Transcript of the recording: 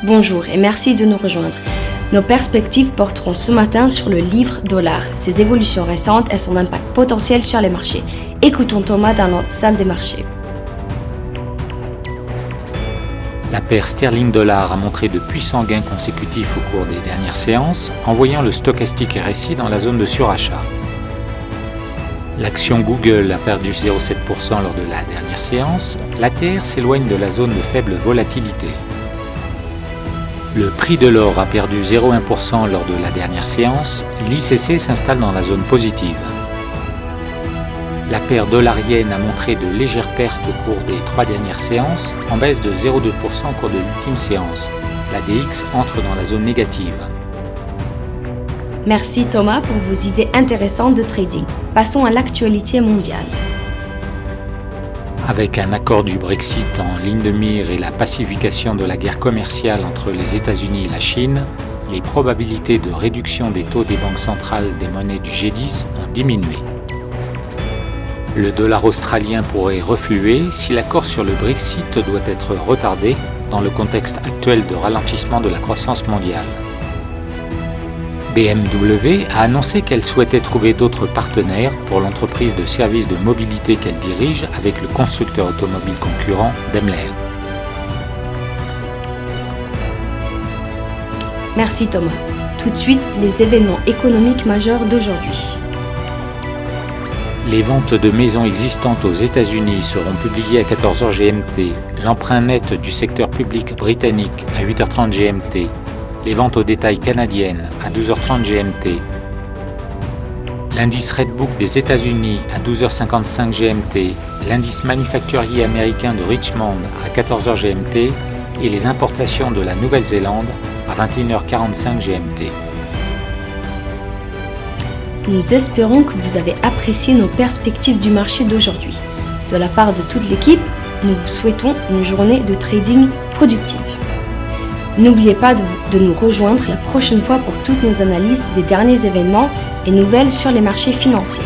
Bonjour et merci de nous rejoindre. Nos perspectives porteront ce matin sur le livre dollar, ses évolutions récentes et son impact potentiel sur les marchés. Écoutons Thomas dans notre salle des marchés. La paire sterling-dollar a montré de puissants gains consécutifs au cours des dernières séances, envoyant le stochastique RSI dans la zone de surachat. L'action Google a perdu 0,7% lors de la dernière séance, l'ATR s'éloigne de la zone de faible volatilité. Le prix de l'or a perdu 0,1% lors de la dernière séance, l'ICC s'installe dans la zone positive. La paire dollar-yen a montré de légères pertes au cours des 3 dernières séances, en baisse de 0,2% au cours de l'ultime séance. La DX entre dans la zone négative. Merci Thomas pour vos idées intéressantes de trading. Passons à l'actualité mondiale. Avec un accord du Brexit en ligne de mire et la pacification de la guerre commerciale entre les États-Unis et la Chine, les probabilités de réduction des taux des banques centrales des monnaies du G10 ont diminué. Le dollar australien pourrait refluer si l'accord sur le Brexit doit être retardé dans le contexte actuel de ralentissement de la croissance mondiale. BMW a annoncé qu'elle souhaitait trouver d'autres partenaires pour l'entreprise de services de mobilité qu'elle dirige avec le constructeur automobile concurrent Daimler. Merci Thomas. Tout de suite, les événements économiques majeurs d'aujourd'hui. Les ventes de maisons existantes aux États-Unis seront publiées à 14h GMT, l'emprunt net du secteur public britannique à 8h30 GMT, les ventes au détail canadiennes à 12h30 GMT, l'indice Redbook des États-Unis à 12h55 GMT, l'indice manufacturier américain de Richmond à 14h GMT et les importations de la Nouvelle-Zélande à 21h45 GMT. Nous espérons que vous avez apprécié nos perspectives du marché d'aujourd'hui. De la part de toute l'équipe, nous vous souhaitons une journée de trading productive. N'oubliez pas de nous rejoindre la prochaine fois pour toutes nos analyses des derniers événements et nouvelles sur les marchés financiers.